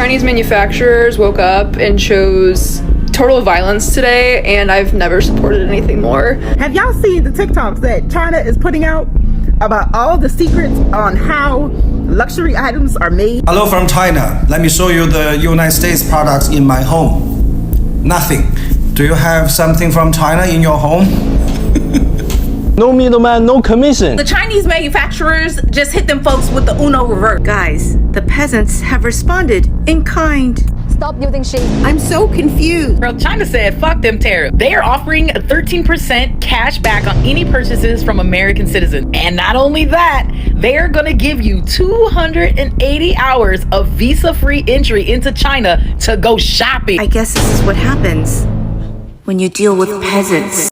Chinese manufacturers woke up and chose total violence today, and I've never supported anything more. Have y'all seen the TikToks that China is putting out about all the secrets on how luxury items are made? Hello from China. Let me show you the United States products in my home. Nothing. Do you have something from China in your home? No middleman, no commission. The Chinese manufacturers just hit them folks with the Uno reverse. Guys, the peasants have responded in kind. Stop using shit. I'm so confused. Girl, China said, fuck them tariffs. They are offering a 13% cash back on any purchases from American citizens. And not only that, they're gonna give you 280 hours of visa-free entry into China to go shopping. I guess this is what happens when you deal with peasants.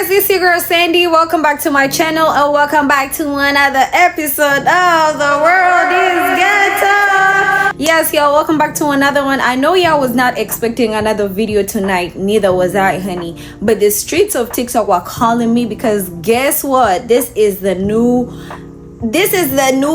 It's your girl Sandy. Welcome back to my channel and welcome back to another episode of The World is Ghetto. Yes, y'all, welcome back to another one. I know y'all was not expecting another video tonight, neither was I, honey, but the streets of TikTok were calling me because guess what? This is the new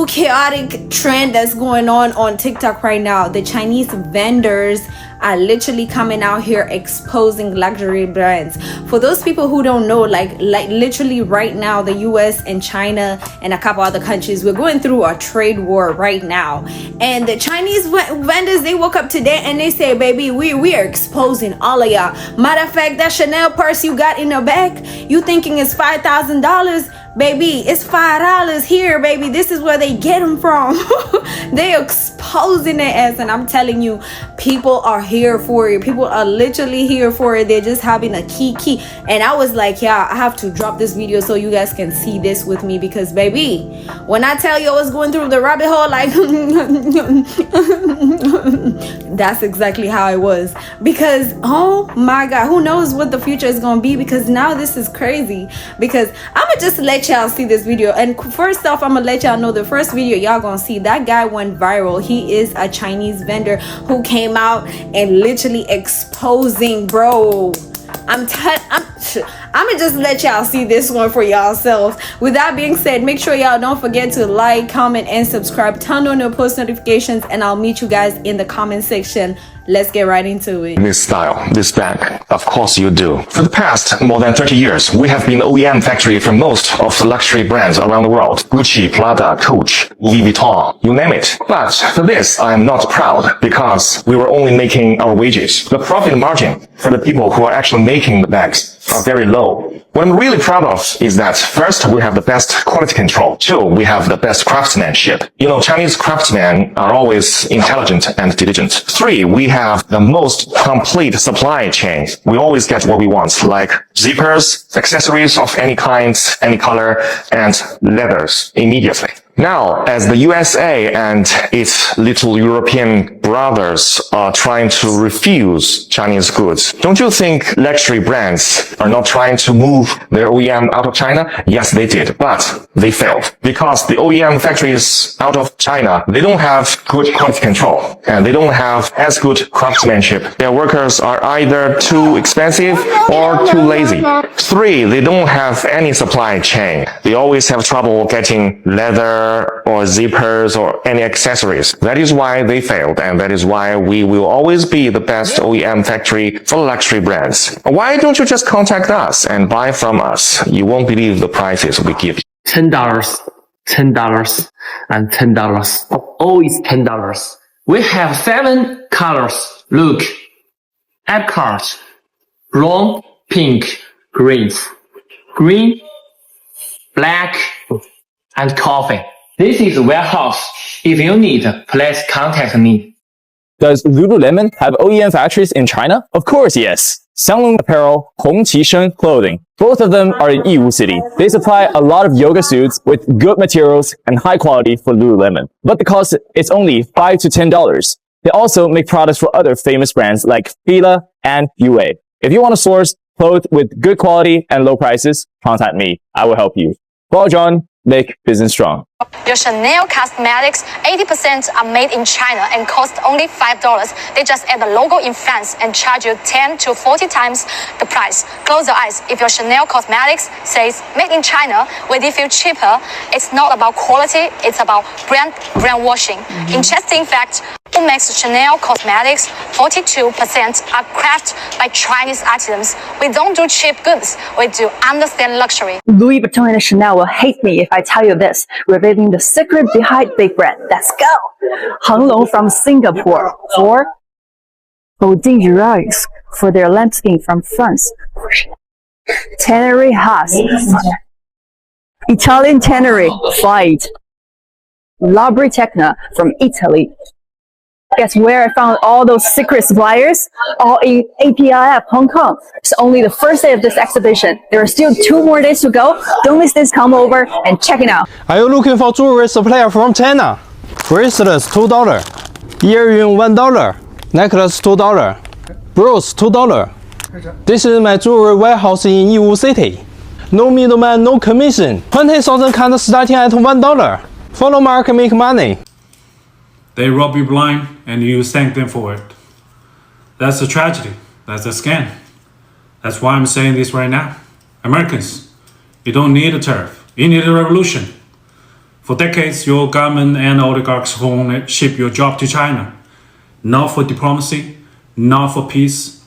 chaotic trend that's going on TikTok right now. The Chinese vendors are literally coming out here exposing luxury brands. For those people who don't know, like literally right now, the US and China and a couple other countries, we're going through a trade war right now. And the Chinese vendors, they woke up today and they say, baby, we are exposing all of y'all. Matter of fact, that Chanel purse you got in the back, you thinking it's $5,000? Baby, it's $5 here, baby. This is where they get them from. They exposing their ass, and I'm telling you, people are here for it. People are literally here for it. They're just having a key. And I was like, yeah, I have to drop this video so you guys can see this with me, because baby, when I tell you I was going through the rabbit hole, like that's exactly how I was. Because oh my god, who knows what the future is gonna be, because now this is crazy. Because I'ma just let y'all see this video. And first off, I'm gonna let y'all know the first video y'all gonna see, that guy went viral. He is a Chinese vendor who came out and literally exposing, bro. I'm gonna just let y'all see this one for yourselves. With that being said, make sure y'all don't forget to like, comment, and subscribe. Turn on your post notifications, and I'll meet you guys in the comment section. Let's get right into it. This style, this bag, of course you do. For the past more than 30 years, we have been the OEM factory for most of the luxury brands around the world. Gucci, Prada, Coach, Louis Vuitton, you name it. But for this, I am not proud, because we were only making our wages. The profit margin for the people who are actually making the bags are very low. What I'm really proud of is that first, we have the best quality control. Two, we have the best craftsmanship. You know, Chinese craftsmen are always intelligent and diligent. Three, we have the most complete supply chain. We always get what we want, like zippers, accessories of any kind, any color, and leathers immediately. Now, as the USA and its little European brothers are trying to refuse Chinese goods, don't you think luxury brands are not trying to move their OEM out of China? Yes, they did, but they failed. Because the OEM factories out of China, they don't have good quality control, and they don't have as good craftsmanship. Their workers are either too expensive or too lazy. Three, they don't have any supply chain. They always have trouble getting leather or zippers or any accessories. That is why they failed, and that is why we will always be the best OEM factory for luxury brands. Why don't you just contact us and buy from us? You won't believe the prices we give you. $10, $10, and $10. Always $10. We have 7 colors. Look, apricot, brown, pink, greens, green, black, and coffee. This is a warehouse. If you need, please contact me. Does Lululemon have OEM factories in China? Of course, yes. Xianglong Apparel, Hongqi Shen Clothing. Both of them are in Yiwu City. They supply a lot of yoga suits with good materials and high quality for Lululemon. But the cost is only $5 to $10. They also make products for other famous brands like Fila and UA. If you want to source clothes with good quality and low prices, contact me. I will help you. Well, John. make business strong. Your Chanel cosmetics, 80% are made in China and cost only $5. They just add the logo in France and charge you 10 to 40 times the price. Close your eyes. If your Chanel cosmetics says made in China, will they feel cheaper? It's not about quality, it's about brand washing. Interesting fact, what makes Chanel cosmetics 42% are crafted by Chinese artisans. We don't do cheap goods, we do understand luxury. Louis Vuitton and Chanel will hate me if I tell you this, revealing the secret behind big brand. Let's go! Hang Long from Singapore, or Boudigeries for their lambskin from France. Tannery Haas, Italian Tannery, Fight. Labri Tecna from Italy. Guess where I found all those secret suppliers? All in APIF Hong Kong. It's only the first day of this exhibition. There are still 2 more days to go. Don't miss this. Come over and check it out. Are you looking for jewelry supplier from China? Bracelets $2, earring $1, necklace $2, bros $2. This is my jewelry warehouse in Yiwu City. No middleman, no commission. 20,000 cards starting at $1. Follow Mark, make money. They rob you blind and you thank them for it. That's a tragedy. That's a scam. That's why I'm saying this right now. Americans, you don't need a tariff. You need a revolution. For decades, your government and oligarchs ship your job to China. Not for diplomacy, not for peace,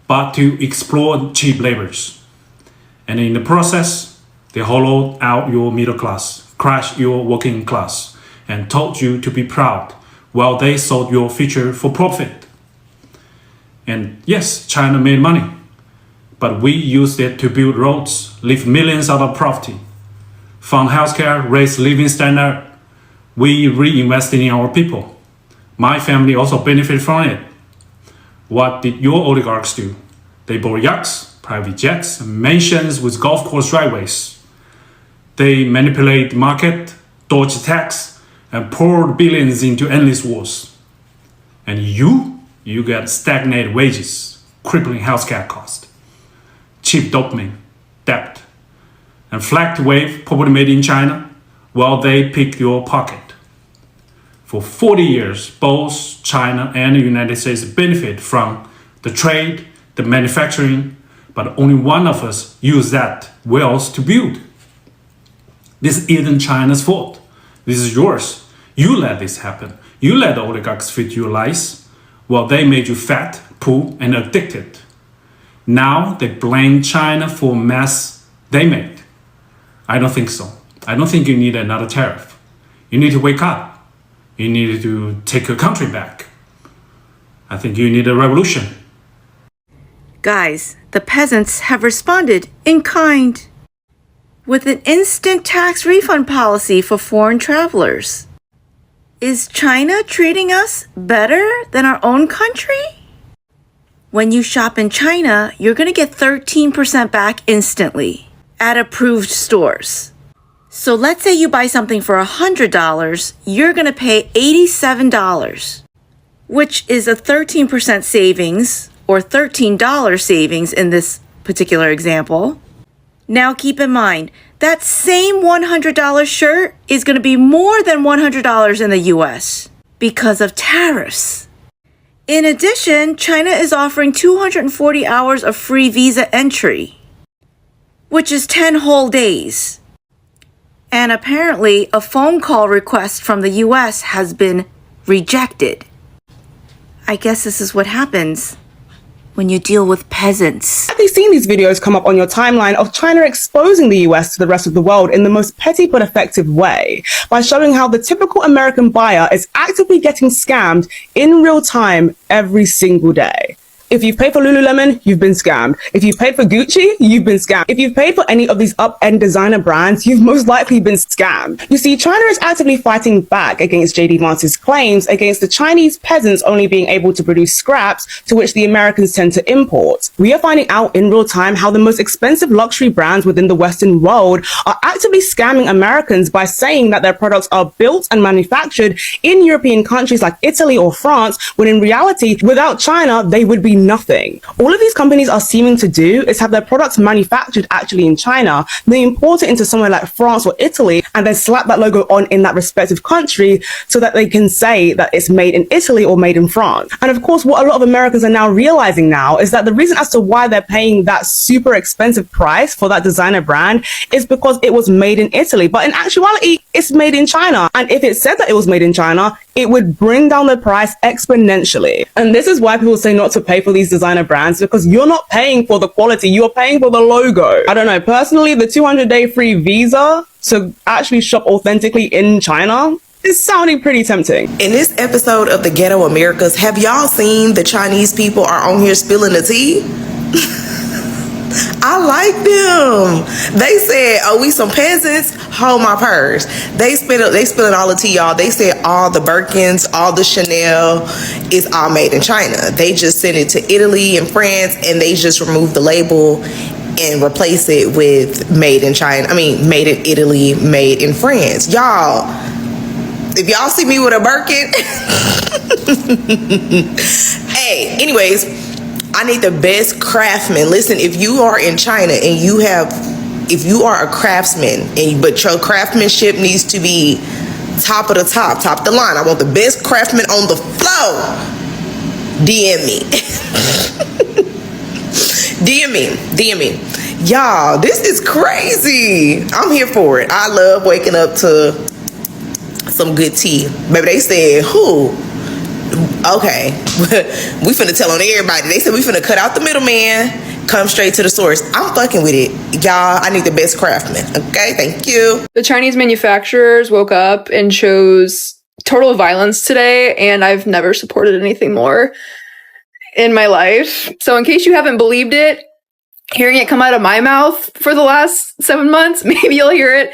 but to exploit cheap laborers. And in the process, they hollowed out your middle class, crushed your working class, and told you to be proud while they sold your future for profit. And yes, China made money, but we used it to build roads, lift millions out of poverty, fund healthcare, raise living standard. We reinvested in our people. My family also benefited from it. What did your oligarchs do? They bought yachts, private jets, mansions with golf course driveways. They manipulate the market, dodge tax, and poured billions into endless wars. And you get stagnated wages, crippling healthcare cost, cheap dopamine, debt, and flagged wave property made in China while they pick your pocket. For 40 years, both China and the United States benefit from the trade, the manufacturing, but only one of us use that wealth to build. This isn't China's fault. This is yours. You let this happen. You let the oligarchs feed you lies while they made you fat, poor, and addicted. Now they blame China for mess they made. I don't think so. I don't think you need another tariff. You need to wake up. You need to take your country back. I think you need a revolution. Guys, the peasants have responded in kind with an instant tax refund policy for foreign travelers. Is China treating us better than our own country? When you shop in China, you're going to get 13% back instantly at approved stores. So let's say you buy something for $100, you're going to pay $87, which is a 13% savings, or $13 savings in this particular example. Now keep in mind, that same $100 shirt is going to be more than $100 in the US because of tariffs. In addition, China is offering 240 hours of free visa entry, which is 10 whole days. And apparently, a phone call request from the US has been rejected. I guess this is what happens when you deal with peasants. Have you seen these videos come up on your timeline of China exposing the US to the rest of the world in the most petty but effective way by showing how the typical American buyer is actively getting scammed in real time every single day? If you've paid for Lululemon, you've been scammed. If you've paid for Gucci, you've been scammed. If you've paid for any of these up-end designer brands, you've most likely been scammed. You see, China is actively fighting back against J.D. Vance's claims against the Chinese peasants only being able to produce scraps to which the Americans tend to import. We are finding out in real time how the most expensive luxury brands within the Western world are actively scamming Americans by saying that their products are built and manufactured in European countries like Italy or France, when in reality, without China, they would be nothing. All of these companies are seeming to do is have their products manufactured actually in China, they import it into somewhere like France or Italy, and then slap that logo on in that respective country so that they can say that it's made in Italy or made in France. And of course, what a lot of Americans are now realizing now is that the reason as to why they're paying that super expensive price for that designer brand is because it was made in Italy. But in actuality, it's made in China. And if it said that it was made in China, it would bring down the price exponentially. And this is why people say not to pay for these designer brands, because you're not paying for the quality, you're paying for the logo. I don't know, personally, the 200-day free visa to actually shop authentically in China is sounding pretty tempting. In this episode of the Ghetto Americas, have y'all seen the Chinese people are on here spilling the tea? I like them. They said, "Oh, we some peasants. Hold my purse." They spilling all the tea, y'all. They said all the Birkins, all the Chanel is all made in China. They just sent it to Italy and France, and they just removed the label and replace it with made in China. I mean, made in Italy, made in France. Y'all, if y'all see me with a Birkin, hey, anyways, I need the best craftsman. Listen, if you are in China and if you are a craftsman, but your craftsmanship needs to be top of the top of the line. I want the best craftsman on the floor. DM me. DM me. Y'all, this is crazy. I'm here for it. I love waking up to some good tea. Baby, they said, who? Okay, we finna tell on everybody. They said we finna cut out the middleman, come straight to the source. I'm fucking with it. Y'all, I need the best craftsman. Okay, thank you. The Chinese manufacturers woke up and chose total violence today, and I've never supported anything more in my life. So in case you haven't believed it, hearing it come out of my mouth for the last 7 months, maybe you'll hear it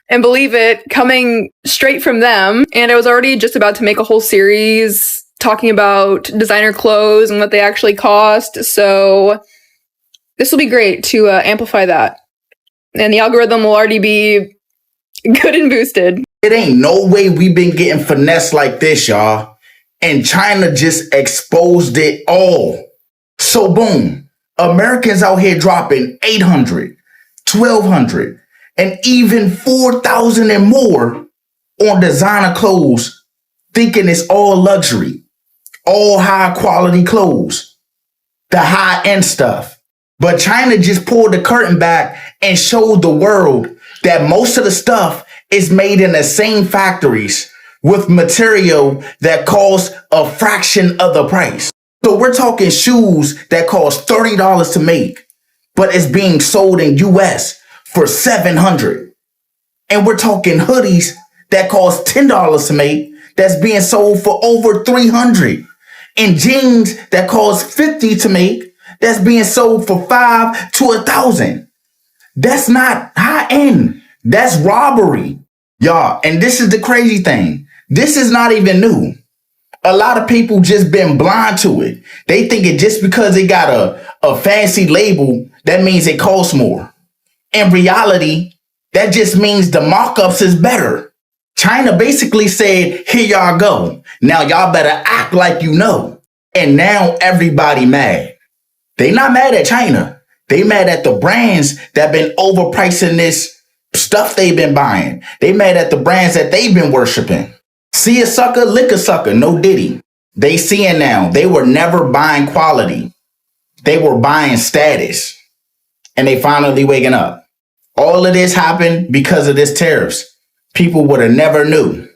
and believe it coming straight from them. And I was already just about to make a whole series talking about designer clothes and what they actually cost. So this will be great to amplify that. And the algorithm will already be good and boosted. It ain't no way we've been getting finessed like this, y'all. And China just exposed it all. So boom, Americans out here dropping 800, 1,200, and even 4,000 and more on designer clothes, thinking it's all luxury, all high quality clothes, the high end stuff. But China just pulled the curtain back and showed the world that most of the stuff is made in the same factories with material that costs a fraction of the price. So we're talking shoes that cost $30 to make, but it's being sold in US for $700. And we're talking hoodies that cost $10 to make that's being sold for over $300. And jeans that cost $50 to make that's being sold for $500 to $1,000. That's not high end. That's robbery. Y'all, and this is the crazy thing. This is not even new. A lot of people just been blind to it. They think it just because it got a fancy label, that means it costs more. In reality, that just means the markups is better. China basically said, here y'all go. Now y'all better act like you know. And now everybody mad. They not mad at China. They mad at the brands that been overpricing this stuff they've been buying. They mad at the brands that they've been worshiping. See a sucker, lick a sucker, no diddy. They seeing now, they were never buying quality. They were buying status. And they finally waking up. All of this happened because of this tariffs. People would have never knew.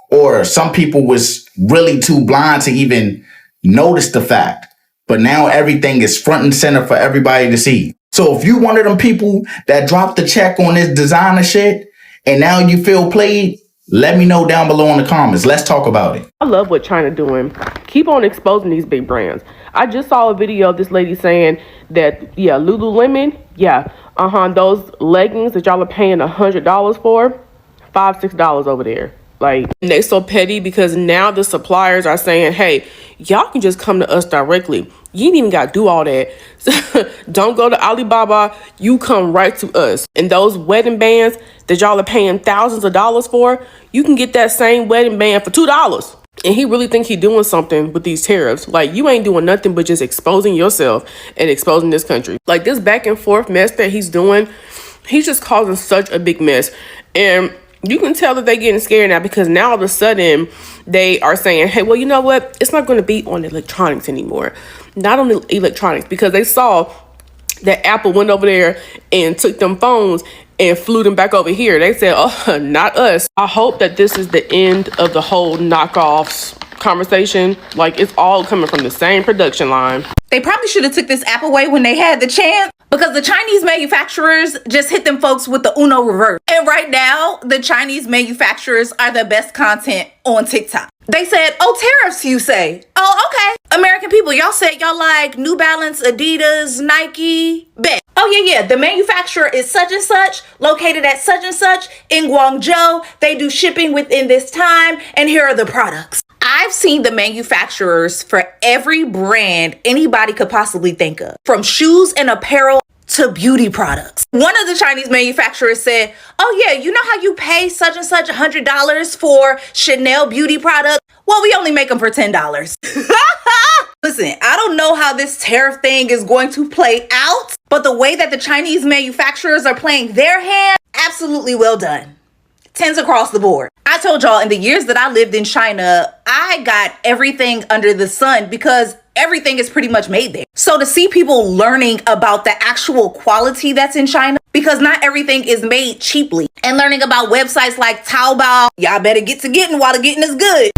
Or some people was really too blind to even notice the fact. But now everything is front and center for everybody to see. So if you one of them people that dropped the check on this designer shit and now you feel played, let me know down below in the comments. Let's talk about it. I love what China doing. Keep on exposing these big brands. I just saw a video of this lady saying that, yeah, Lululemon, yeah, those leggings that y'all are paying $100 for, $5, $6 over there. Like, they so petty because now the suppliers are saying, hey, y'all can just come to us directly. You ain't even got to do all that. Don't go to Alibaba. You come right to us. And those wedding bands that y'all are paying thousands of dollars for, you can get that same wedding band for $2. And he really think he doing something with these tariffs. Like, you ain't doing nothing but just exposing yourself and exposing this country. Like, this back and forth mess that he's doing, he's just causing such a big mess. And you can tell that they're getting scared now, because now all of a sudden they are saying, hey, well, you know what? It's not going to be on electronics anymore. Not on the electronics, because they saw that Apple went over there and took them phones and flew them back over here. They said, oh, not us. I hope that this is the end of the whole knockoffs conversation. Like, it's all coming from the same production line. They probably should have took this app away when they had the chance, because the Chinese manufacturers just hit them folks with the Uno reverse. And right now, the Chinese manufacturers are the best content on TikTok. They said, oh, tariffs, you say? Oh, okay. American people, y'all said y'all like New Balance, Adidas, Nike, bet. Oh, yeah. The manufacturer is such and such, located at such and such in Guangzhou. They do shipping within this time, and here are the products. I've seen the manufacturers for every brand anybody could possibly think of, from shoes and apparel to beauty products. One of the Chinese manufacturers said, oh yeah, you know how you pay such and such $100 for Chanel beauty products? Well, we only make them for $10. Listen, I don't know how this tariff thing is going to play out, but the way that the Chinese manufacturers are playing their hand, absolutely well done. 10s across the board. I told y'all, in the years that I lived in China, I got everything under the sun because everything is pretty much made there. So to see people learning about the actual quality that's in China, because not everything is made cheaply, and learning about websites like Taobao, y'all better get to getting while the getting is good.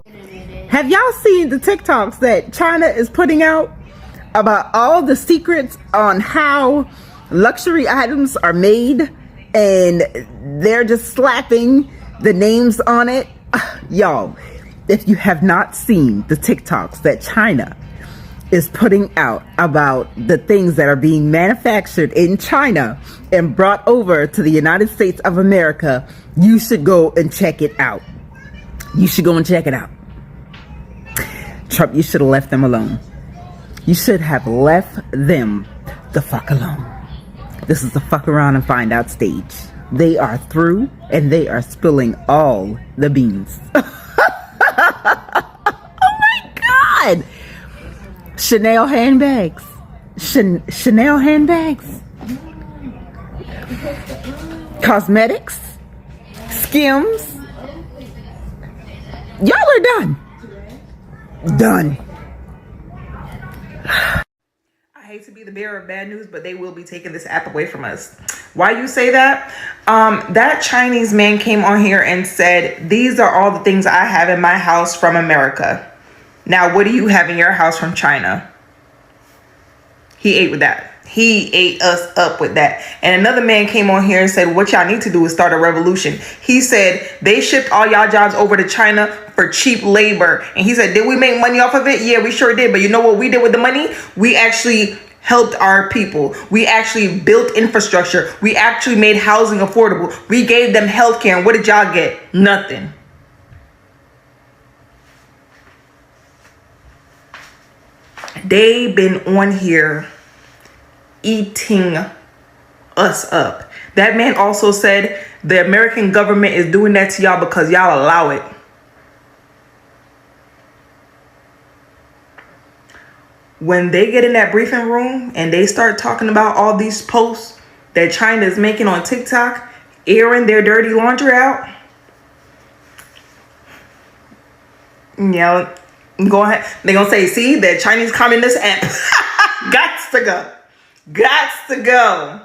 Have y'all seen the TikToks that China is putting out about all the secrets on how luxury items are made, and they're just slapping the names on it? Y'all, if you have not seen the TikToks that China is putting out about the things that are being manufactured in China and brought over to the United States of America, you should go and check it out. You should go and check it out. Trump, you should have left them alone. You should have left them the fuck alone. This is the fuck around and find out stage. They are through, and they are spilling all the beans. Oh my God! Chanel handbags. Chanel handbags. Cosmetics. Skims. Y'all are done. Done. I hate to be the bearer of bad news, but they will be taking this app away from us. Why you say that? That Chinese man came on here and said, these are all the things I have in my house from America. Now, what do you have in your house from China? He ate with that. He ate us up with that. And another man came on here and said, what y'all need to do is start a revolution. He said, they shipped all y'all jobs over to China for cheap labor. And he said, did we make money off of it? Yeah, we sure did. But you know what we did with the money? We actually helped our people. We actually built infrastructure. We actually made housing affordable. We gave them healthcare. And what did y'all get? Nothing. They've been on here eating us up. That man also said the American government is doing that to y'all because y'all allow it. When they get in that briefing room and they start talking about all these posts that China is making on TikTok, airing their dirty laundry out, yeah, go ahead. They're gonna say, see, that Chinese communist app gots to go. Gots to go.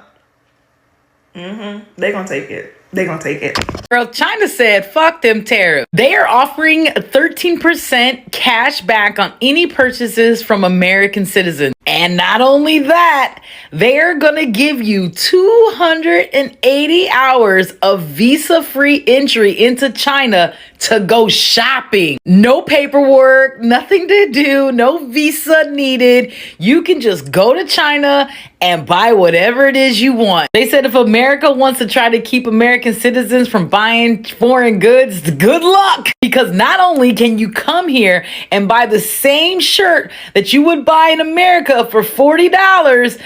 They're gonna take it. They're gonna take it. Girl, China said, fuck them tariffs. They are offering 13% cash back on any purchases from American citizens. And not only that, they're gonna give you 280 hours of visa-free entry into China to go shopping. No paperwork, nothing to do, no visa needed. You can just go to China and buy whatever it is you want. They said if America wants to try to keep American citizens from buying foreign goods, good luck. Because not only can you come here and buy the same shirt that you would buy in America stuff for $40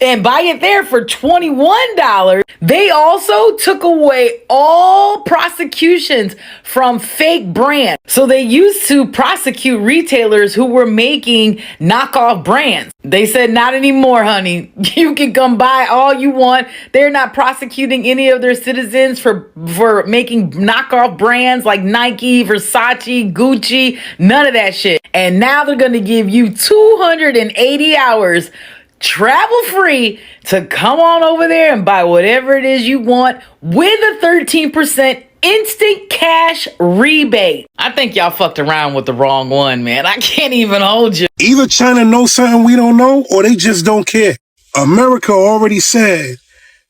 and buy it there for $21. They also took away all prosecutions from fake brands. So they used to prosecute retailers who were making knockoff brands. They said, not anymore, honey. You can come buy all you want. They're not prosecuting any of their citizens for making knockoff brands like Nike, Versace, Gucci, none of that shit. And now they're going to give you 280 hours travel free to come on over there and buy whatever it is you want with a 13% instant cash rebate. I think y'all fucked around with the wrong one, man. I can't even hold you. Either China knows something we don't know, or they just don't care. America already said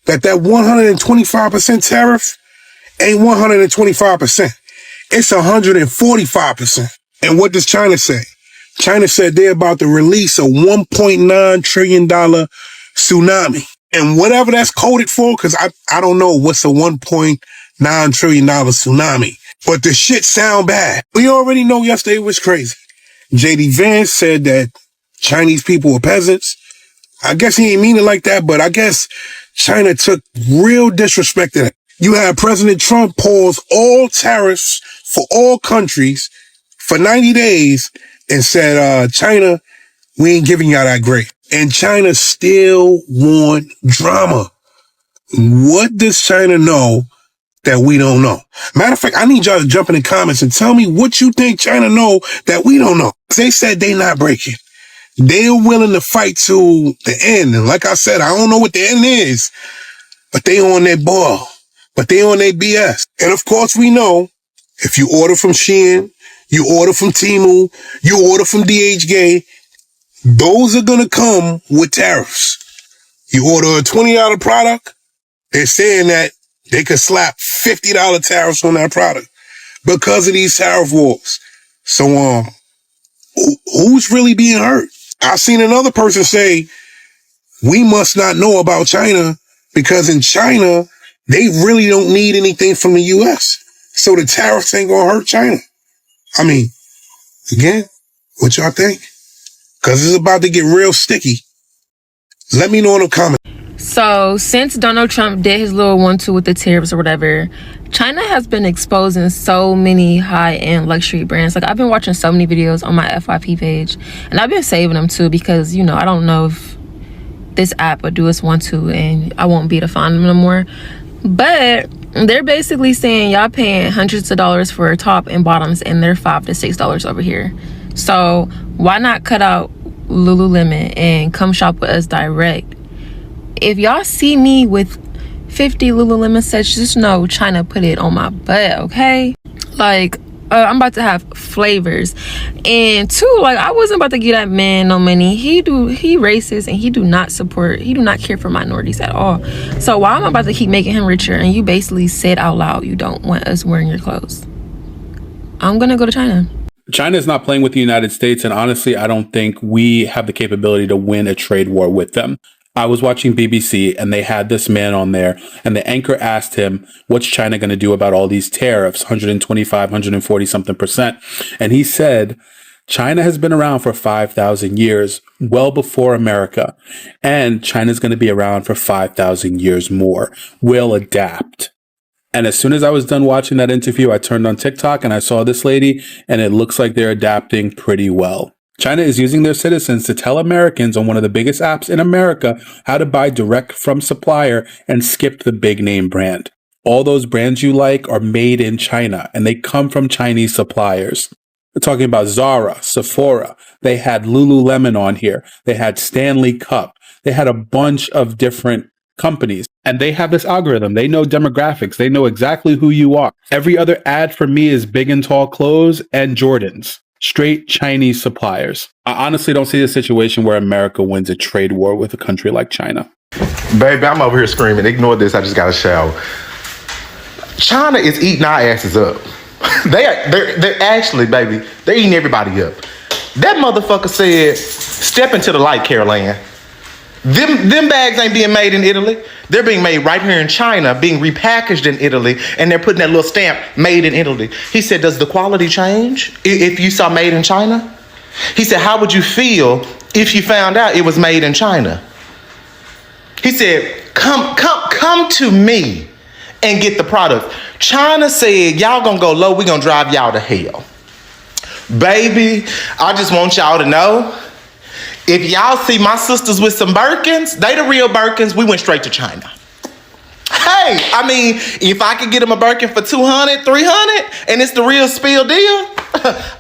that 125% tariff ain't 125%. It's 145%. And what does China say? China said they're about to release a $1.9 trillion tsunami. And whatever that's coded for, because I don't know what's a $1.9 trillion tsunami. But the shit sound bad. We already know yesterday was crazy. J.D. Vance said that Chinese people were peasants. I guess he ain't mean it like that, but I guess China took real disrespect to that. You had President Trump pause all tariffs for all countries for 90 days and said, China, we ain't giving y'all that great. And China still want drama. What does China know that we don't know? Matter of fact, I need y'all to jump in the comments and tell me what you think China know that we don't know. They said they not breaking. They're willing to fight to the end. And like I said, I don't know what the end is, but they on their ball, but they on their BS. And of course we know if you order from Shein, you order from Temu, you order from DHgate, those are going to come with tariffs. You order a $20 product, they're saying that they could slap $50 tariffs on that product because of these tariff wars. So, who's really being hurt? I've seen another person say, we must not know about China because in China, they really don't need anything from the U.S. So the tariffs ain't going to hurt China. I mean, again, what y'all think? Because it's about to get real sticky. Let me know in the comments. So since Donald Trump did his little 1-2 with the tariffs or whatever, China has been exposing so many high-end luxury brands. Like, I've been watching so many videos on my FYP page, and I've been saving them too because, you know, I don't know if this app will do its 1-2 and I won't be able to find them no more. But they're basically saying y'all paying hundreds of dollars for top and bottoms, and they're $5 to $6 over here. So why not cut out Lululemon and come shop with us direct? If y'all see me with 50 Lululemon sets, just know China put it on my butt, okay? Like, I'm about to have flavors. And two, like, I wasn't about to give that man no money. He racist, and he do not care for minorities at all. So why am I about to keep making him richer? And you basically said out loud you don't want us wearing your clothes. I'm gonna go to China. China is not playing with the United States, and honestly, I don't think we have the capability to win a trade war with them. I was watching BBC and they had this man on there, and the anchor asked him, what's China going to do about all these tariffs, 125, 140 something percent? And he said, China has been around for 5,000 years, well before America, and China's going to be around for 5,000 years more. We'll adapt. And as soon as I was done watching that interview, I turned on TikTok and I saw this lady, and it looks like they're adapting pretty well. China is using their citizens to tell Americans on one of the biggest apps in America how to buy direct from supplier and skip the big name brand. All those brands you like are made in China, and they come from Chinese suppliers. We're talking about Zara, Sephora. They had Lululemon on here. They had Stanley Cup. They had a bunch of different companies, and they have this algorithm. They know demographics. They know exactly who you are. Every other ad for me is big and tall clothes and Jordans. Straight Chinese suppliers. I honestly don't see a situation where America wins a trade war with a country like China. Baby, I'm over here screaming. Ignore this. I just got a shower. China is eating our asses up. They're actually, baby, they're eating everybody up. That motherfucker said, step into the light, Caroline. Them bags ain't being made in Italy. They're being made right here in China, being repackaged in Italy, and they're putting that little stamp, made in Italy. He said, does the quality change if you saw made in China? He said, how would you feel if you found out it was made in China? He said, come to me and get the product. China said, y'all gonna go low, we gonna drive y'all to hell. Baby, I just want y'all to know, if y'all see my sisters with some Birkins, they the real Birkins, we went straight to China. Hey, I mean, if I could get them a Birkin for $200, $300, and it's the real spill deal,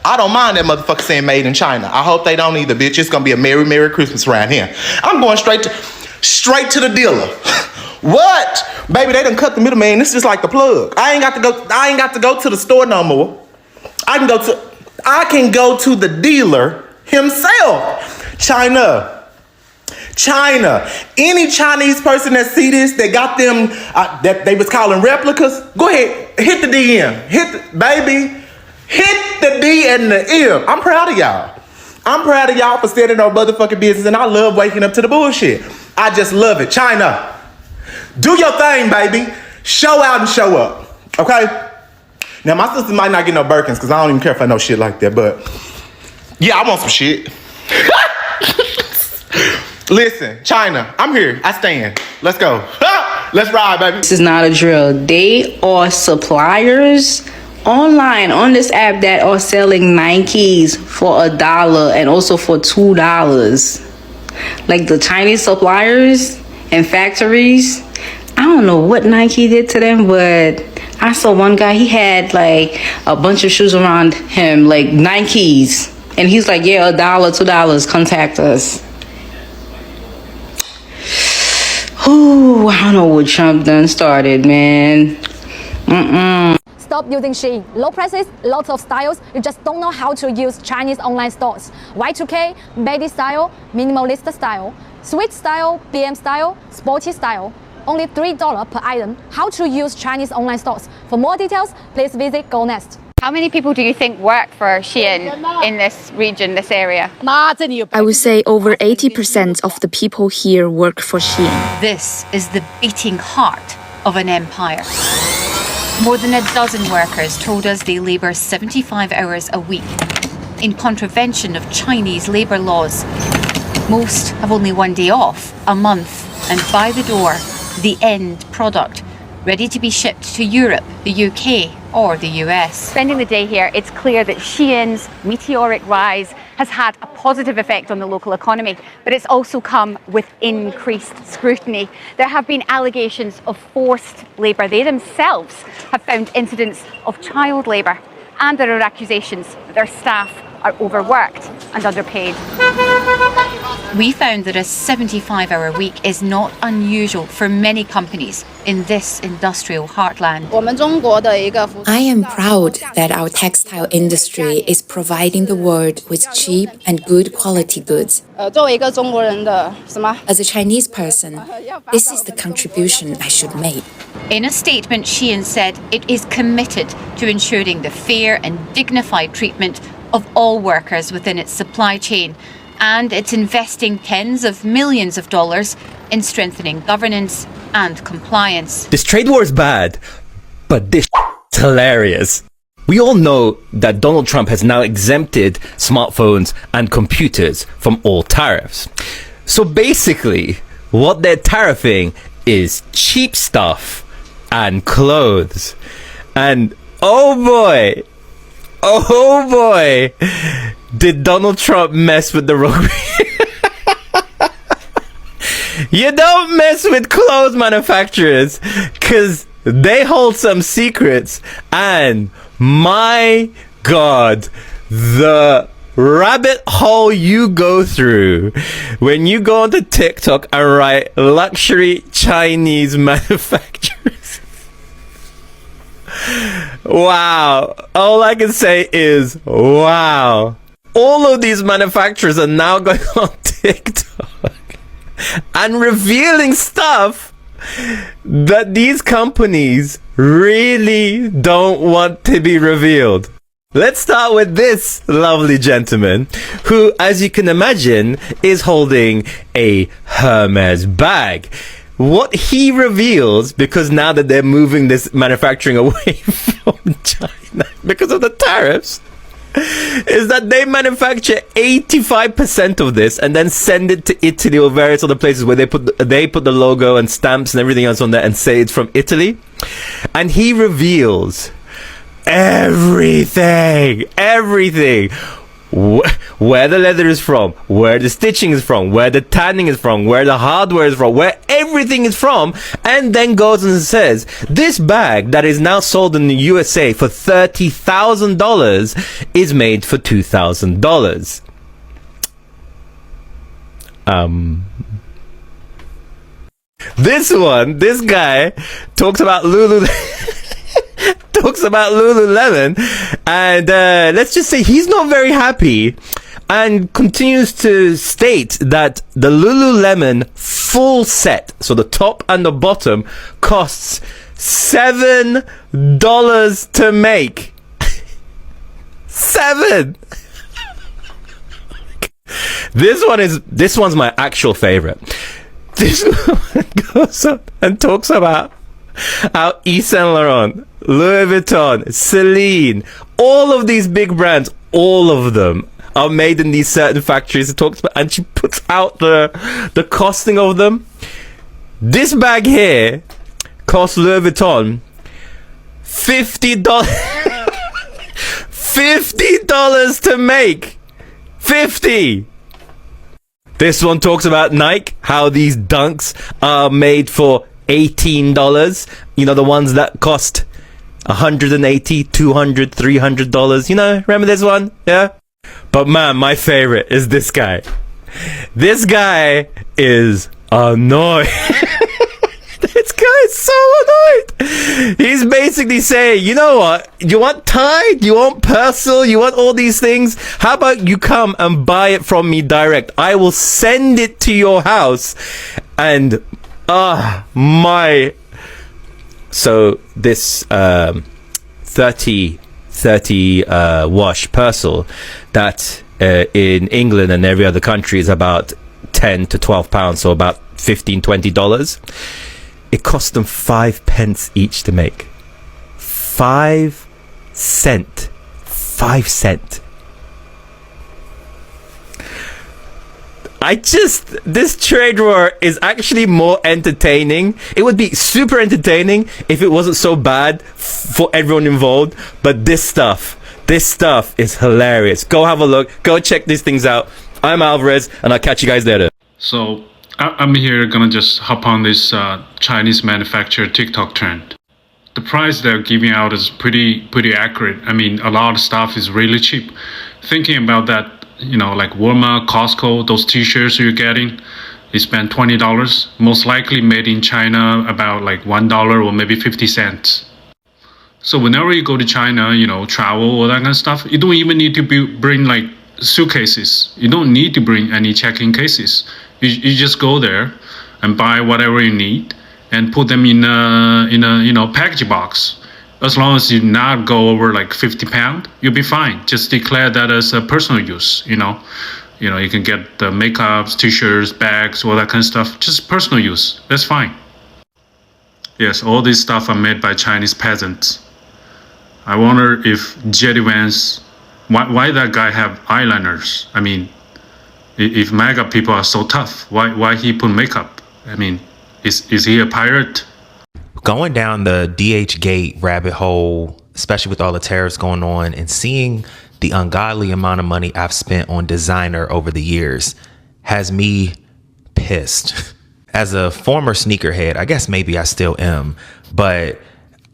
I don't mind that motherfucker saying made in China. I hope they don't either, bitch. It's gonna be a Merry, Merry Christmas around here. I'm going straight to the dealer. What? Baby, they done cut the middleman. This is like the plug. I ain't got to go to the store no more. I can go to the dealer himself. China. Any Chinese person that see this, that got them, that they was calling replicas, go ahead, hit the DM. Hit the D and the M. I'm proud of y'all. I'm proud of y'all for standing on motherfucking business, and I love waking up to the bullshit. I just love it. China, do your thing, baby. Show out and show up, okay? Now, my sister might not get no Birkins because I don't even care for no shit like that, but yeah, I want some shit. Listen, China, I'm here. I stand. Let's go. Let's ride, baby. This is not a drill. They are suppliers online on this app that are selling Nikes for $1 and also for $2. Like the Chinese suppliers and factories, I don't know what Nike did to them, but I saw one guy, he had like a bunch of shoes around him, like Nikes, and he's like, yeah, $1, $2, contact us. Ooh, I don't know what Trump done started, man. Stop using Shein. Low prices, lots of styles. You just don't know how to use Chinese online stores. Y2K, baby style, minimalist style, sweet style, BM style, sporty style. Only $3 per item. How to use Chinese online stores. For more details, please visit GoNest. How many people do you think work for Shein in this region, this area? I would say over 80% of the people here work for Shein. This is the beating heart of an empire. More than a dozen workers told us they labour 75 hours a week in contravention of Chinese labour laws. Most have only one day off a month, and by the door, the end product, ready to be shipped to Europe, the UK, or the US. Spending the day here, it's clear that Shein's meteoric rise has had a positive effect on the local economy, but it's also come with increased scrutiny. There have been allegations of forced labour. They themselves have found incidents of child labour, and there are accusations that their staff are overworked and underpaid. We found that a 75-hour week is not unusual for many companies in this industrial heartland. I am proud that our textile industry is providing the world with cheap and good quality goods. As a Chinese person, this is the contribution I should make. In a statement, Shein said it is committed to ensuring the fair and dignified treatment of all workers within its supply chain, and it's investing tens of millions of dollars in strengthening governance and compliance. This trade war is bad, but this is hilarious. We all know that Donald Trump has now exempted smartphones and computers from all tariffs. So basically, what they're tariffing is cheap stuff and clothes. And oh boy, did Donald Trump mess with the wrong You don't mess with clothes manufacturers, because they hold some secrets, and my God, the rabbit hole you go through when you go onto TikTok and write luxury Chinese manufacturers. Wow. All I can say is wow. All of these manufacturers are now going on TikTok and revealing stuff that these companies really don't want to be revealed. Let's start with this lovely gentleman who, as you can imagine, is holding a Hermes bag. What he reveals, because now that they're moving this manufacturing away from China because of the tariffs, is that they manufacture 85% of this and then send it to Italy or various other places where they put the logo and stamps and everything else on there and say it's from Italy. And he reveals everything. Where the leather is from, where the stitching is from, where the tanning is from, where the hardware is from, where everything is from, and then goes and says, this bag that is now sold in the USA for $30,000 is made for $2,000. This guy talks about Lululemon, and let's just say he's not very happy, and continues to state that the Lululemon full set, so the top and the bottom, costs $7 to make. $7. This one's my actual favorite. This one goes up and talks about how Yves Saint Laurent, Louis Vuitton, Celine, all of these big brands, all of them are made in these certain factories. It talks about, and she puts out the costing of them. This bag here costs Louis Vuitton $50. $50 to make. 50. This one talks about Nike, how these dunks are made for $18. You know, the ones that cost $180, $200, $300. You know, remember this one? Yeah. But man, my favorite is this guy. This guy is annoyed. This guy is so annoyed. He's basically saying, you know what? You want Tide? You want Persil? You want all these things? How about you come and buy it from me direct? I will send it to your house. And so this 30 wash Persil that in England and every other country is about 10 to 12 pounds, so about $15-20. It cost them 5 pence each to make. 5 cent. 5 cent. This trade war is actually more entertaining. It would be super entertaining if it wasn't so bad for everyone involved. But this stuff is hilarious. Go have a look. Go check these things out. I'm Alvarez, and I'll catch you guys later. So I'm here gonna just hop on this Chinese manufacturer TikTok trend. The price they're giving out is pretty accurate. I mean, a lot of stuff is really cheap. Thinking about that, you know, like Walmart, Costco, those t-shirts you're getting, you spend $20, most likely made in China, about like $1 or maybe 50 cents. So whenever you go to China, you know, travel, all that kind of stuff, you don't even need to bring like suitcases. You don't need to bring any check-in cases. You just go there and buy whatever you need and put them in a package box. As long as you not go over like 50 pounds, you'll be fine. Just declare that as a personal use. You know, you can get the makeups, t-shirts, bags, all that kind of stuff. Just personal use. That's fine. Yes, all this stuff are made by Chinese peasants. I wonder if Jetty Vance, why that guy have eyeliners? I mean, if MAGA people are so tough, why he put makeup? I mean, is he a pirate? Going down the DH gate rabbit hole, especially with all the tariffs going on, and seeing the ungodly amount of money I've spent on designer over the years has me pissed. As a former sneakerhead, I guess maybe I still am, but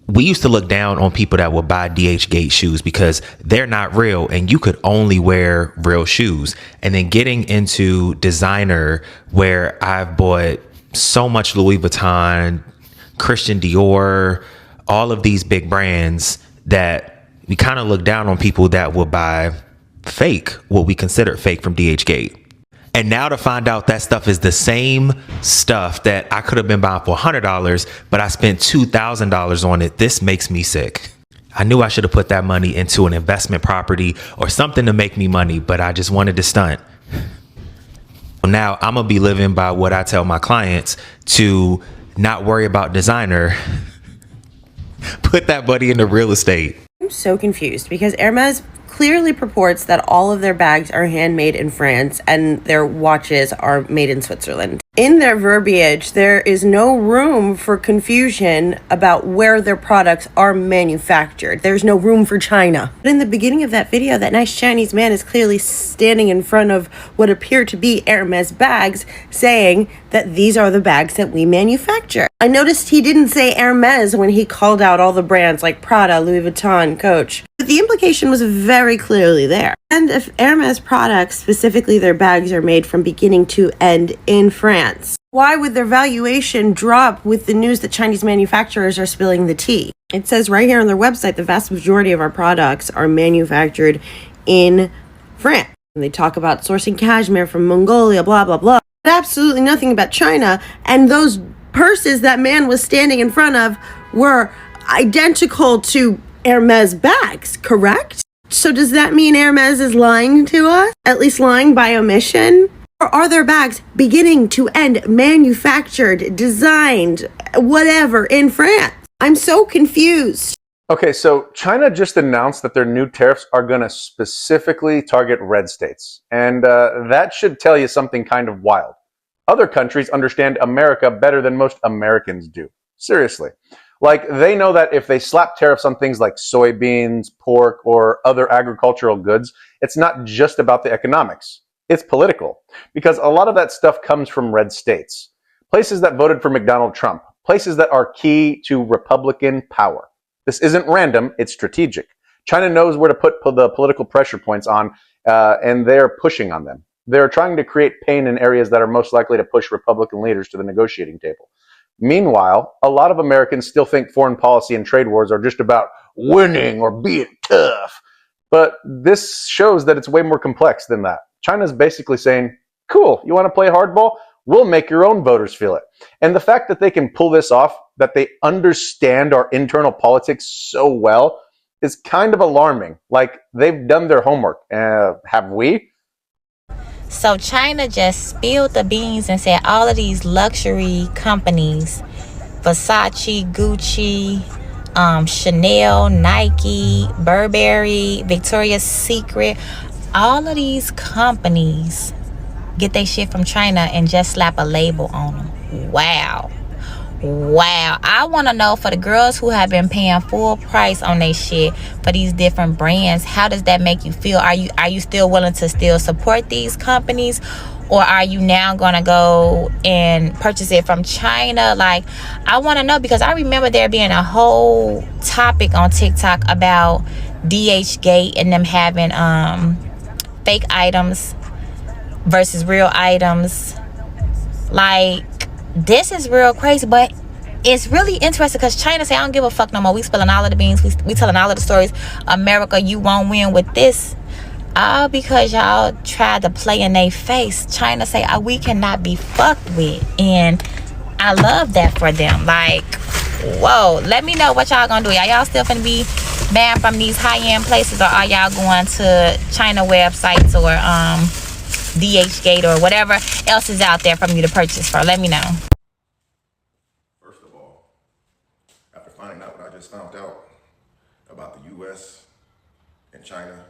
we used to look down on people that would buy DH gate shoes because they're not real and you could only wear real shoes. And then getting into designer, where I've bought so much Louis Vuitton, Christian Dior, all of these big brands, that we kind of look down on people that will buy fake, what we consider fake from DH gate. And now to find out that stuff is the same stuff that I could have been buying for $100, but I spent $2,000 on it. This makes me sick. I knew I should have put that money into an investment property or something to make me money, but I just wanted to stunt. Now I'm going to be living by what I tell my clients to not worry about designer. Put that money into real estate. I'm so confused because Hermes clearly purports that all of their bags are handmade in France and their watches are made in Switzerland. In their verbiage, there is no room for confusion about where their products are manufactured. There's no room for China. But in the beginning of that video, that nice Chinese man is clearly standing in front of what appear to be Hermes bags, saying that these are the bags that we manufacture. I noticed he didn't say Hermes when he called out all the brands like Prada, Louis Vuitton, Coach. But the implication was very clearly there. And if Hermes products, specifically their bags, are made from beginning to end in France, why would their valuation drop with the news that Chinese manufacturers are spilling the tea? It says right here on their website, the vast majority of our products are manufactured in France. And they talk about sourcing cashmere from Mongolia, blah, blah, blah. But absolutely nothing about China. And those purses that man was standing in front of were identical to Hermes bags, correct? So does that mean Hermes is lying to us? At least lying by omission? Or are their bags beginning to end manufactured, designed, whatever, in France? I'm so confused. Okay, so China just announced that their new tariffs are going to specifically target red states. And that should tell you something kind of wild. Other countries understand America better than most Americans do. Seriously. Like, they know that if they slap tariffs on things like soybeans, pork, or other agricultural goods, it's not just about the economics. It's political. Because a lot of that stuff comes from red states. Places that voted for Donald Trump. Places that are key to Republican power. This isn't random, it's strategic. China knows where to put the political pressure points on, and they're pushing on them. They're trying to create pain in areas that are most likely to push Republican leaders to the negotiating table. Meanwhile, a lot of Americans still think foreign policy and trade wars are just about winning or being tough. But this shows that it's way more complex than that. China's basically saying, cool, you want to play hardball? We'll make your own voters feel it. And the fact that they can pull this off, that they understand our internal politics so well, is kind of alarming. Like, they've done their homework. Have we? So China just spilled the beans and said all of these luxury companies, Versace, Gucci, Chanel, Nike, Burberry, Victoria's Secret, all of these companies get their shit from China and just slap a label on them. Wow. I want to know, for the girls who have been paying full price on their shit for these different brands, how does that make you feel? Are you still willing to still support these companies, or are you now going to go and purchase it from China? Like, I want to know, because I remember there being a whole topic on TikTok about DHgate and them having fake items versus real items. Like, this is real crazy, but it's really interesting because China say, I don't give a fuck no more. We spilling all of the beans. We telling all of the stories. America, you won't win with this. All because y'all tried to play in their face. China say, we cannot be fucked with. And I love that for them. Like, whoa. Let me know what y'all gonna do. Are y'all still finna be banned from these high-end places, or are y'all going to China websites or DHgate or whatever else is out there for me to purchase for? Let me know. First of all, after finding out what I just found out about the U.S. and China,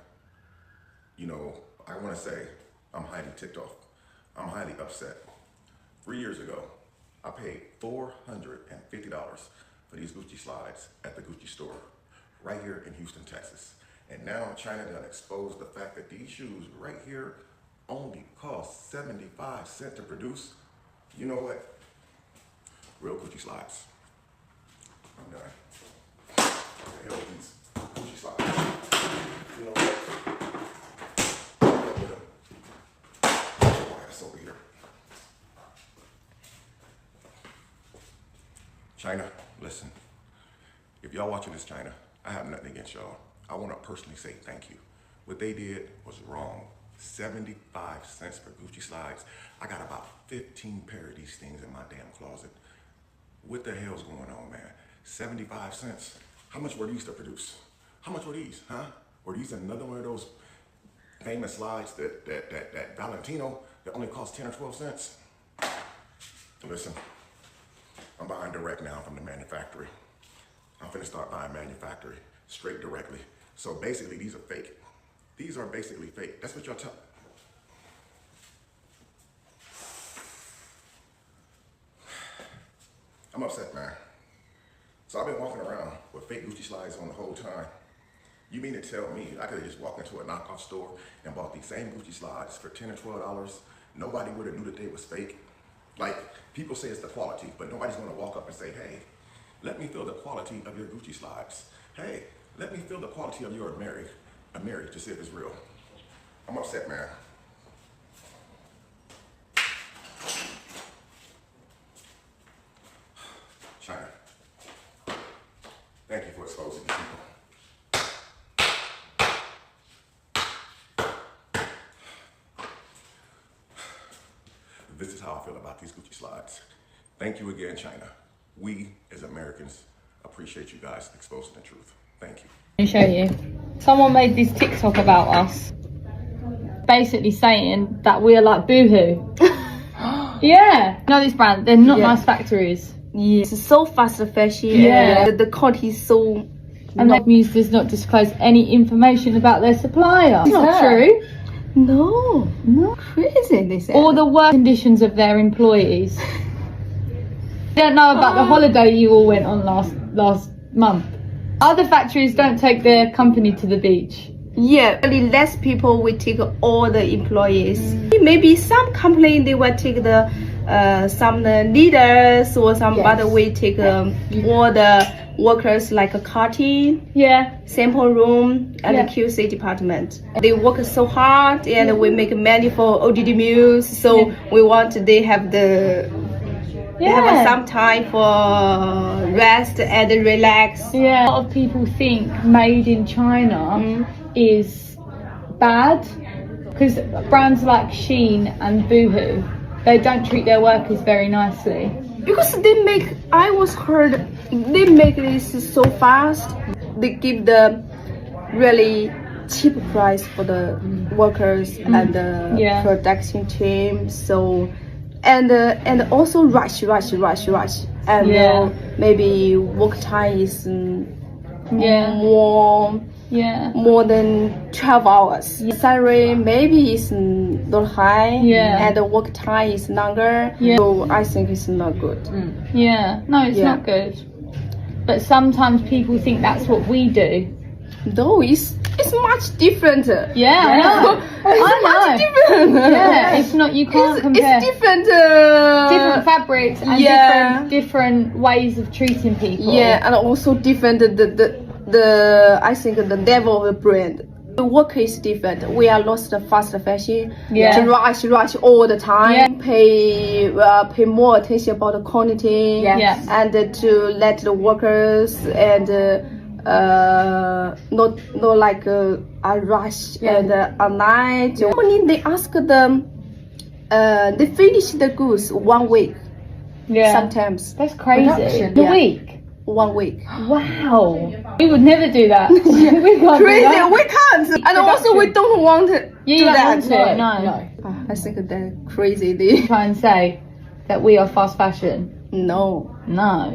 I want to say I'm highly ticked off. I'm highly upset. 3 years ago, I paid $450 for these Gucci slides at the Gucci store right here in Houston, Texas. And now China done exposed the fact that these shoes right here only cost 75 cents to produce. You know what? Real Gucci slides. I'm done. What the hell are these Gucci slides? You know what? That's over here. China, listen. If y'all watching this, China, I have nothing against y'all. I want to personally say thank you. What they did was wrong. 75 cents for Gucci slides. I got about 15 pair of these things in my damn closet. What the hell's going on, man? 75 cents? How much were these to produce? How much were these, huh? Were these another one of those famous slides that Valentino that only cost 10 or 12 cents? Listen, I'm buying direct now from the manufacturer. I'm finna start buying manufacturer straight directly. So basically these are fake. These are basically fake. That's what y'all tell. I'm upset, man. So I've been walking around with fake Gucci slides on the whole time. You mean to tell me I could have just walked into a knockoff store and bought these same Gucci slides for $10 or $12? Nobody would have knew that they was fake. Like, people say it's the quality, but nobody's gonna walk up and say, hey, let me feel the quality of your Gucci slides. Hey, let me feel the quality of your Amiri to see if it's real. I'm upset, man. China, thank you for exposing these people. This is how I feel about these Gucci slides. Thank you again, China. We, as Americans, appreciate you guys exposing the truth. Thank you. Let me show you. Someone made this TikTok about us, basically saying that we are like Boohoo. Yeah. You know this brand? They're not nice factories. Yeah. It's so fast fashion. Yeah. The quality is so... And their news does not disclose any information about their supplier. It's not true. No. Crazy, they say. Or the work conditions of their employees. Don't know about the holiday you all went on last month. Other factories don't take their company to the beach. Yeah, only less people will take all the employees. Maybe some company they will take the some leaders or some other way take all the workers like a carting, sample room and the QC department. They work so hard and we make money for ODD meals. So we want they have the have some time for rest and relax. Yeah, a lot of people think made in China is bad because brands like Shein and Boohoo, they don't treat their workers very nicely. Because they make, I was heard, they make this so fast. They give the really cheap price for the workers and the production team. So, and also rush. And maybe work time is more than 12 hours. Salary maybe is not high, and the work time is longer. So I think it's not good. No, it's not good. But sometimes people think that's what we do. No, it's much different. Yeah, I know. It's much different. Yeah, it's not. You can't compare. It's different. Different fabrics and different ways of treating people. Yeah, and also different. The I think the level of the brand. The work is different. We are lost the fast fashion. To rush all the time. Pay more attention about the quantity. And to let the workers and not like a rush and a night. Only they ask them. They finish the goods 1 week. Sometimes. That's crazy. A week. 1 week. Wow. We would never do that. We can't Crazy. do that. We can't. And also we don't want to do that. No. I think they're crazy. They try and say that we are fast fashion. No. Not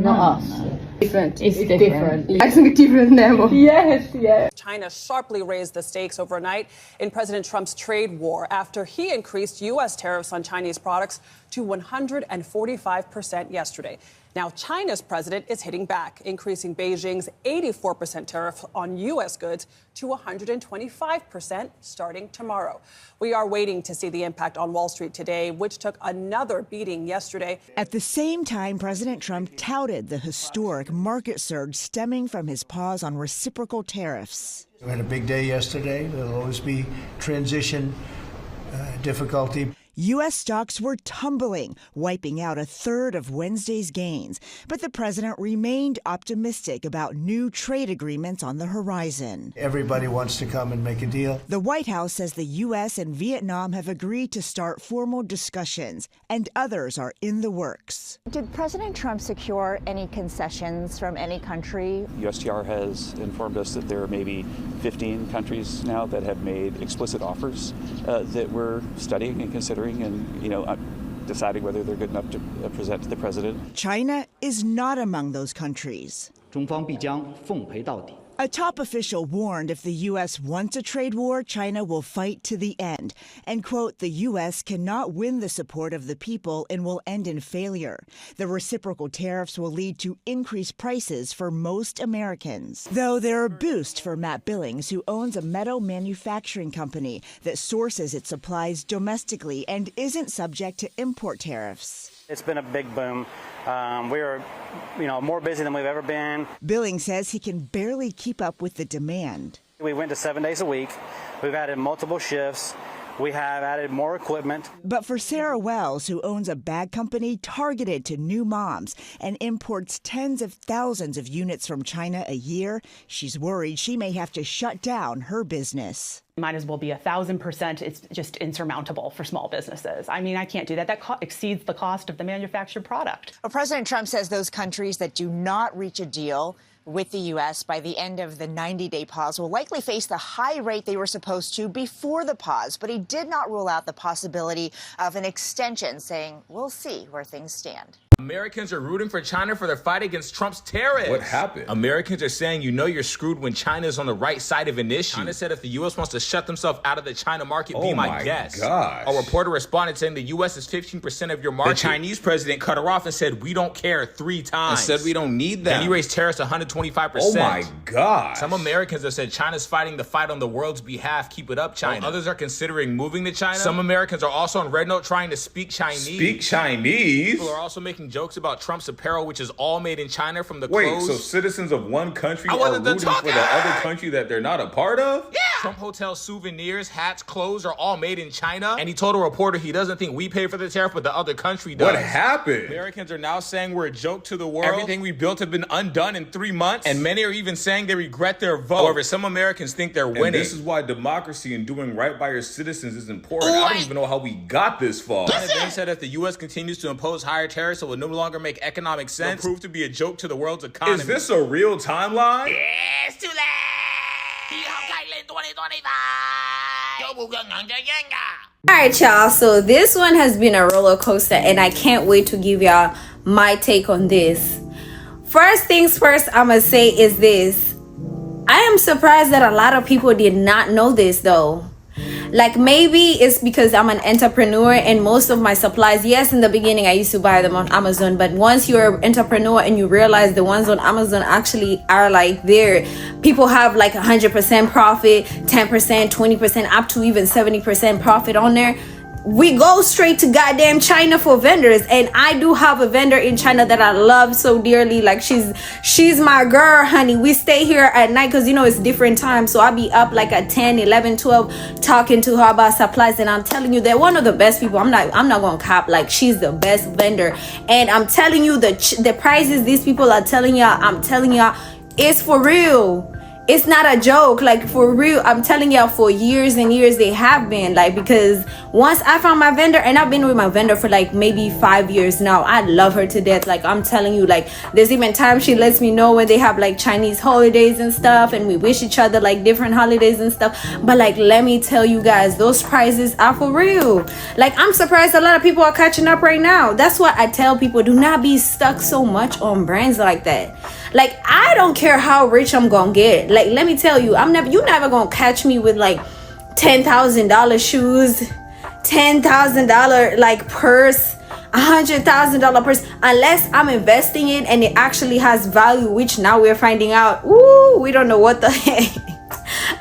us. Different. It's different. I think different level. Yes. China sharply raised the stakes overnight in President Trump's trade war after he increased U.S. tariffs on Chinese products to 145% yesterday. Now, China's president is hitting back, increasing Beijing's 84% tariff on U.S. goods to 125% starting tomorrow. We are waiting to see the impact on Wall Street today, which took another beating yesterday. At the same time, President Trump touted the historic market surge stemming from his pause on reciprocal tariffs. We had a big day yesterday. There'll always be transition difficulty. U.S. stocks were tumbling, wiping out a third of Wednesday's gains. But the president remained optimistic about new trade agreements on the horizon. Everybody wants to come and make a deal. The White House says the U.S. and Vietnam have agreed to start formal discussions, and others are in the works. Did President Trump secure any concessions from any country? USTR has informed us that there are maybe 15 countries now that have made explicit offers that we're studying and considering and, deciding whether they're good enough to present to the president. China is not among those countries. A top official warned if the U.S. wants a trade war, China will fight to the end. And, quote, the U.S. cannot win the support of the people and will end in failure. The reciprocal tariffs will lead to increased prices for most Americans. Though they're a boost for Matt Billings, who owns a metal manufacturing company that sources its supplies domestically and isn't subject to import tariffs. It's been a big boom. We're, more busy than we've ever been. Billings says he can barely keep up with the demand. We went to 7 days a week. We've added multiple shifts. We have added more equipment. But for Sarah Wells, who owns a bag company targeted to new moms and imports tens of thousands of units from China a year, she's worried she may have to shut down her business. Might as well be 1,000%. It's just insurmountable for small businesses. I mean, I can't do that. That exceeds the cost of the manufactured product. Well, President Trump says those countries that do not reach a deal with the U.S. by the end of the 90-day pause will likely face the high rate they were supposed to before the pause. But he did not rule out the possibility of an extension, saying, we'll see where things stand. Americans are rooting for China for their fight against Trump's tariffs. What happened? Americans are saying you're screwed when China is on the right side of an issue. China said if the U.S. wants to shut themselves out of the China market, be my guest. Gosh. A reporter responded saying the U.S. is 15% of your market. The Chinese president cut her off and said, we don't care 3 times. And said we don't need that. Then he raised tariffs 125%. Oh my gosh. Some Americans have said China's fighting the fight on the world's behalf. Keep it up, China. Others are considering moving to China. Some Americans are also on Red Note trying to speak Chinese. Speak Chinese? People are also making jokes about Trump's apparel, which is all made in China from the Wait, clothes. so citizens of one country are rooting for the other country that they're not a part of? Yeah! Trump Hotel souvenirs, hats, clothes are all made in China. And he told a reporter he doesn't think we pay for the tariff, but the other country does. What happened? Americans are now saying we're a joke to the world. Everything we built has been undone in 3 months. And many are even saying they regret their vote. However, some Americans think they're winning. And this is why democracy and doing right by your citizens is important. I don't even know how we got this far. China then said if the U.S. continues to impose higher tariffs, it will no longer make economic sense. It'll prove to be a joke to the world's economy. Is this a real timeline? Yes, too late. Alright, y'all, so this one has been a roller coaster and I can't wait to give y'all my take on this. First things first, I'm gonna say is this. I am surprised that a lot of people did not know this though. Like, maybe it's because I'm an entrepreneur and most of my supplies, yes, in the beginning I used to buy them on Amazon, but once you're an entrepreneur and you realize the ones on Amazon actually are like there, people have like 100% profit, 10%, 20%, up to even 70% profit on there. We go straight to goddamn China for vendors, and I do have a vendor in China that I love so dearly. Like, she's my girl, honey. We stay here at night because it's different times, so I'll be up like at 10, 11, 12 talking to her about supplies, and I'm telling you, they're one of the best people. I'm not gonna cop. Like, she's the best vendor, and I'm telling you, the prices these people are telling y'all, I'm telling y'all, it's for real. It's not a joke, like, for real. I'm telling y'all, for years and years they have been, like, because once I found my vendor, and I've been with my vendor for like maybe 5 years now, I love her to death. Like, I'm telling you, like, there's even times she lets me know when they have like Chinese holidays and stuff, and we wish each other like different holidays and stuff. But like, let me tell you guys, those prices are for real. Like, I'm surprised a lot of people are catching up right now. That's why I tell people, do not be stuck so much on brands like that. Like, I don't care how rich I'm gonna get. Like, let me tell you, you're never gonna catch me with like $10,000 shoes, $10,000 like purse, $100,000 purse, unless I'm investing it and it actually has value, which now we're finding out, we don't know what the heck.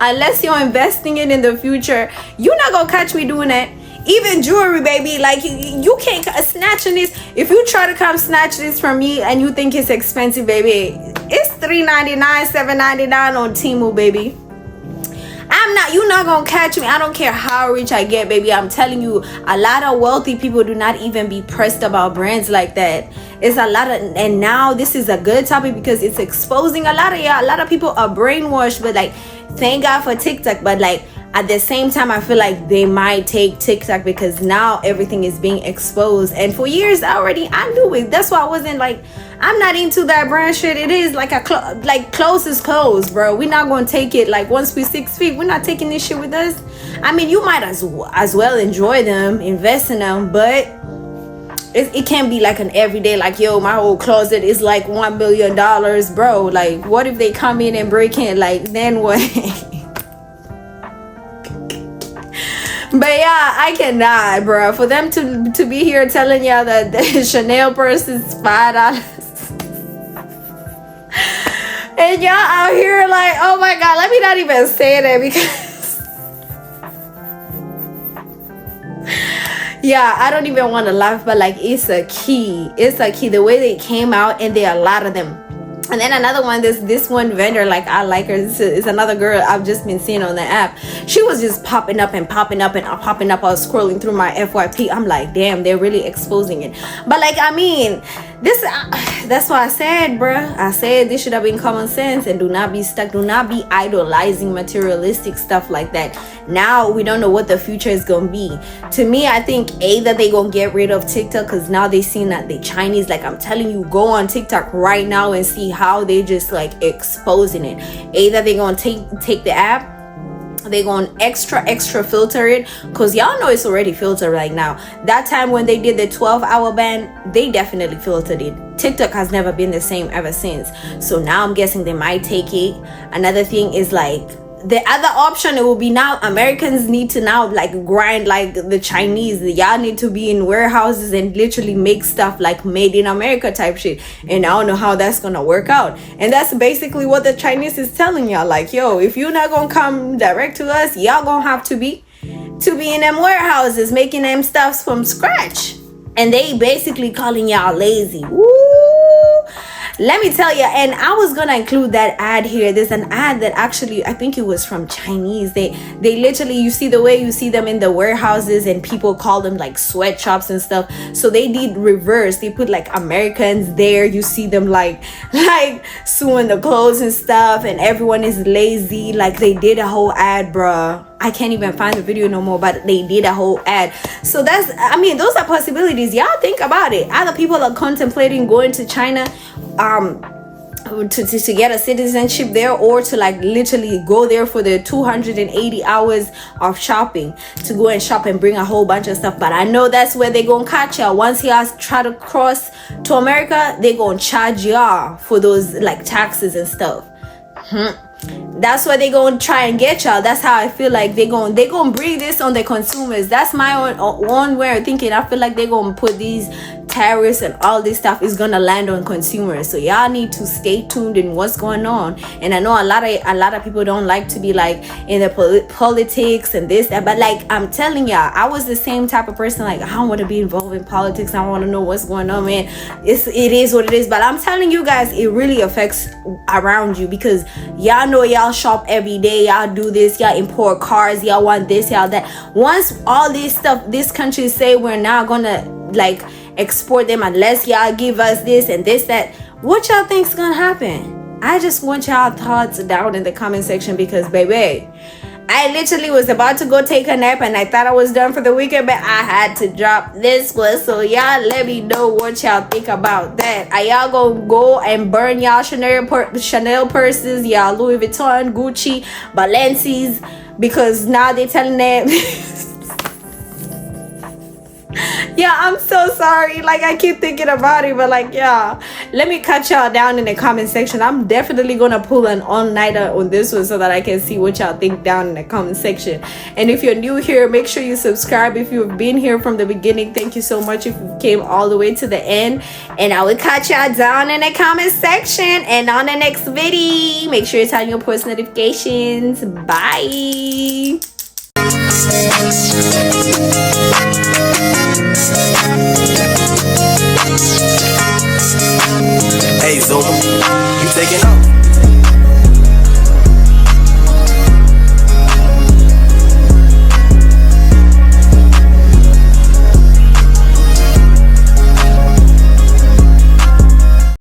Unless you're investing it in the future, you're not gonna catch me doing that. Even jewelry, baby, like, you can't snatching this. If you try to come snatch this from me and you think it's expensive, baby, it's $3.99, $7.99 on Temu, baby. You're not gonna catch me. I don't care how rich I get, baby. I'm telling you, a lot of wealthy people do not even be pressed about brands like that. It's a lot of, and now this is a good topic because it's exposing a lot of people are brainwashed. But like, thank God for TikTok. But like, at the same time, I feel like they might take TikTok because now everything is being exposed. And for years I knew it. That's why I wasn't like, I'm not into that brand shit. It is like clothes is clothes, bro. We're not gonna take it. Like, once we're 6 feet, we're not taking this shit with us. I mean, you might as well enjoy them, invest in them, but it can't be like an everyday, like, yo, my whole closet is like $1 million, bro. Like, what if they come in and break in? Like, then what? But yeah, I cannot, bro. For them to be here telling y'all that the Chanel purse is $5, and y'all out here like, oh my god, let me not even say that, because yeah, I don't even want to laugh, but like, it's a key. It's a key. The way they came out, and there are a lot of them. And then another one, this one vendor, like, I like her. This is another girl I've just been seeing on the app. She was just popping up and popping up and popping up. I was scrolling through my FYP. I'm like, damn, they're really exposing it. But like, I mean, this, that's why I said, bruh. I said this should have been common sense, and do not be stuck. Do not be idolizing materialistic stuff like that. Now we don't know what the future is gonna be. To me, I think that they gonna get rid of TikTok, because now they seen that the Chinese, like, I'm telling you, go on TikTok right now and see how they just like exposing it. Either they gonna take the app, they gonna extra filter it, because y'all know it's already filtered right now. That time when they did the 12-hour ban, they definitely filtered it. TikTok has never been the same ever since. So now I'm guessing they might take it. Another thing is, like, the other option, it will be, now Americans need to now like grind like the Chinese. Y'all need to be in warehouses and literally make stuff like made in America type shit. And I don't know how that's gonna work out. And that's basically what the Chinese is telling y'all, like, yo, if you're not gonna come direct to us, y'all gonna have to be in them warehouses making them stuffs from scratch. And they basically calling y'all lazy. Woo! Let me tell you, and I was gonna include that ad here. There's an ad that actually, I think it was from Chinese. They literally, you see the way you see them in the warehouses, and people call them like sweatshops and stuff. So they did reverse. They put like Americans there. You see them like sewing the clothes and stuff, and everyone is lazy. Like, they did a whole ad, bruh. I can't even find the video no more, but they did a whole ad. So that's, I mean, those are possibilities. Y'all think about it. Other people are contemplating going to China to get a citizenship there, or to like literally go there for the 280 hours of shopping, to go and shop and bring a whole bunch of stuff. But I know that's where they gonna catch y'all. Once y'all try to cross to America, they gonna charge y'all for those like taxes and stuff. That's where they gonna try and get y'all. That's how I feel like they gonna bring this on the consumers. That's my own way of thinking. I feel like they gonna put these tariffs and all this stuff is gonna land on consumers. So y'all need to stay tuned in what's going on. And I know a lot of people don't like to be like in the politics and this, that, but like, I'm telling y'all, I was the same type of person. Like, I don't want to be involved in politics. I don't want to know what's going on, man. It is what it is. But I'm telling you guys, it really affects around you, because y'all know y'all shop every day, y'all do this, y'all import cars, y'all want this, y'all that. Once all this stuff, these countries say we're not gonna like export them unless y'all give us this and this, that, what y'all think's gonna happen? I just want y'all thoughts down in the comment section, because baby, I literally was about to go take a nap and I thought I was done for the weekend, but I had to drop this one. So y'all let me know what y'all think about that. Are y'all gonna go and burn y'all Chanel purses, y'all Louis Vuitton, Gucci, Balenci's, because now they telling them yeah, I'm so sorry. Like, I keep thinking about it, but like, yeah, let me cut y'all down in the comment section. I'm definitely gonna pull an all-nighter on this one so that I can see what y'all think down in the comment section. And if you're new here, make sure you subscribe. If you've been here from the beginning, thank you so much. If you came all the way to the end, and I will cut y'all down in the comment section. And on the next video, make sure you turn your post notifications. Bye.